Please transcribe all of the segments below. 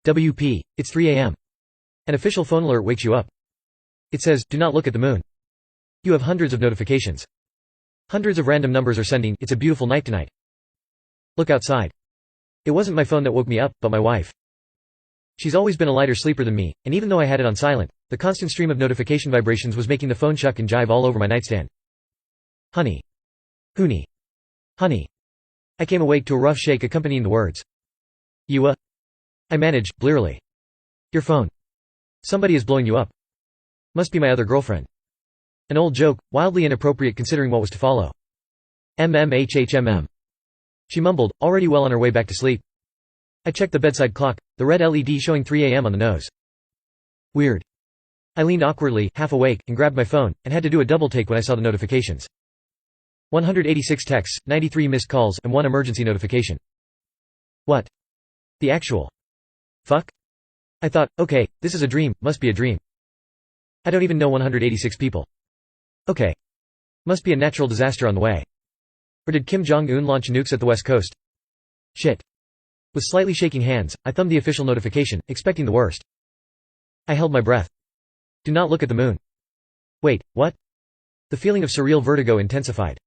WP, it's 3 a.m. An official phone alert wakes you up. It says, "Do not look at the moon." You have hundreds of notifications. Hundreds of random numbers are sending, "It's a beautiful night tonight. Look outside." It wasn't my phone that woke me up, but my wife. She's always been a lighter sleeper than me, and even though I had it on silent, the constant stream of notification vibrations was making the phone shuck and jive all over my nightstand. Honey. Hoonie. Honey. I came awake to a rough shake accompanying the words. You I managed, blearily. Your phone. Somebody is blowing you up. Must be my other girlfriend. An old joke, wildly inappropriate considering what was to follow. MMHHMM. She mumbled, already well on her way back to sleep. I checked the bedside clock, the red LED showing 3 a.m. on the nose. Weird. I leaned awkwardly, half awake, and grabbed my phone, and had to do a double take when I saw the notifications. 186 texts, 93 missed calls, and 1 emergency notification. What? The actual fuck? I thought, okay, this is a dream, must be a dream. I don't even know 186 people. Okay. Must be a natural disaster on the way. Or did Kim Jong-un launch nukes at the West Coast? Shit. With slightly shaking hands, I thumbed the official notification, expecting the worst. I held my breath. Do not look at the moon. Wait, what? The feeling of surreal vertigo intensified.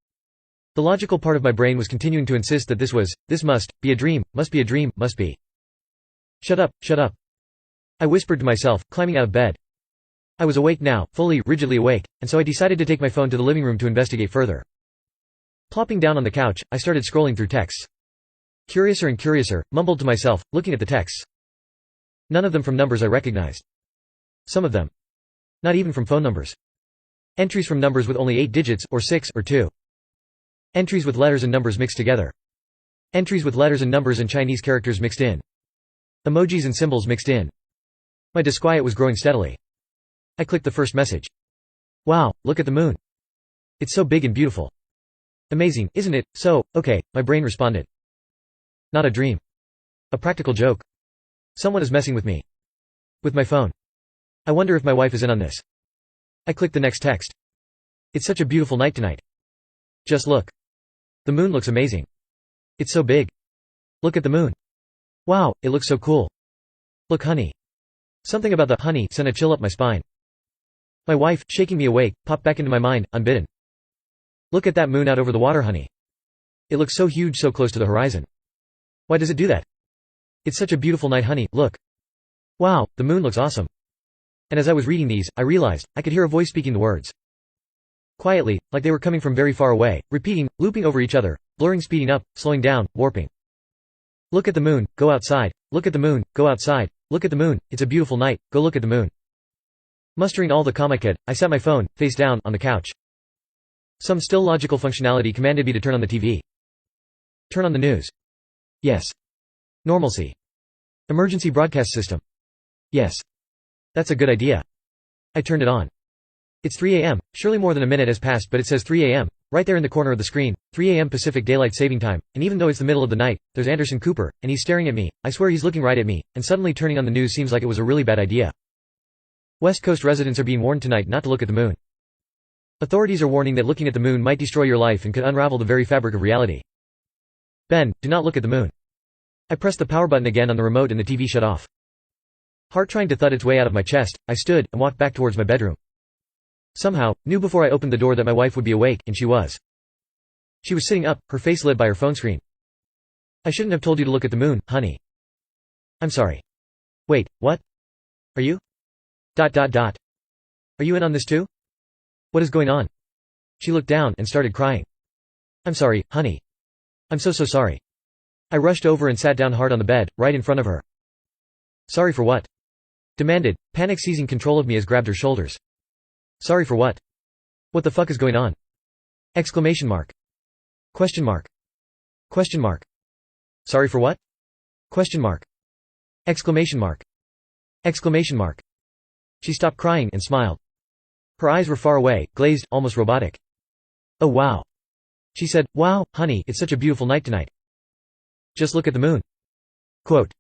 The logical part of my brain was continuing to insist that this must be a dream, must be a dream, must be. Shut up, shut up. I whispered to myself, climbing out of bed. I was awake now, fully, rigidly awake, and so I decided to take my phone to the living room to investigate further. Plopping down on the couch, I started scrolling through texts. Curiouser and curiouser, mumbled to myself, looking at the texts. None of them from numbers I recognized. Some of them. Not even from phone numbers. Entries from numbers with only 8 digits, or 6, or 2. Entries with letters and numbers mixed together. Entries with letters and numbers and Chinese characters mixed in. Emojis and symbols mixed in. My disquiet was growing steadily. I clicked the first message. Wow, look at the moon. It's so big and beautiful. Amazing, isn't it? So, okay, my brain responded. Not a dream. A practical joke. Someone is messing with me. With my phone. I wonder if my wife is in on this. I clicked the next text. It's such a beautiful night tonight. Just look. The moon looks amazing. It's so big. Look at the moon. Wow, it looks so cool. Look, honey. Something about the honey sent a chill up my spine. My wife, shaking me awake, popped back into my mind, unbidden. Look at that moon out over the water, honey. It looks so huge so close to the horizon. Why does it do that? It's such a beautiful night, honey, look. Wow, the moon looks awesome. And as I was reading these, I realized, I could hear a voice speaking the words. Quietly, like they were coming from very far away, repeating, looping over each other, blurring, speeding up, slowing down, warping. Look at the moon, go outside. Look at the moon, go outside. Look at the moon, it's a beautiful night, go look at the moon. Mustering all the calm I could, I sat my phone, face down, on the couch. Some still logical functionality commanded me to turn on the TV. Turn on the news. Yes. Normalcy. Emergency broadcast system. Yes. That's a good idea. I turned it on. It's 3 a.m., surely more than a minute has passed, but it says 3 a.m., right there in the corner of the screen, 3 a.m. Pacific Daylight Saving Time, and even though it's the middle of the night, there's Anderson Cooper, and he's staring at me, I swear he's looking right at me, and suddenly turning on the news seems like it was a really bad idea. West Coast residents are being warned tonight not to look at the moon. Authorities are warning that looking at the moon might destroy your life and could unravel the very fabric of reality. Ben, do not look at the moon. I pressed the power button again on the remote and the TV shut off. Heart trying to thud its way out of my chest, I stood, and walked back towards my bedroom. Somehow, knew before I opened the door that my wife would be awake, and she was. She was sitting up, her face lit by her phone screen. I shouldn't have told you to look at the moon, honey. I'm sorry. Wait, what? Are you? ... Are you in on this too? What is going on? She looked down and started crying. I'm sorry, honey. I'm so sorry. I rushed over and sat down hard on the bed, right in front of her. Sorry for what? Demanded, panic seizing control of me as grabbed her shoulders. Sorry for what? What the fuck is going on? Exclamation mark. Question mark. Question mark. Sorry for what? Question mark. Exclamation mark. Exclamation mark. She stopped crying and smiled. Her eyes were far away, glazed, almost robotic. Oh wow. She said, wow, honey, it's such a beautiful night tonight. Just look at the moon. Quote.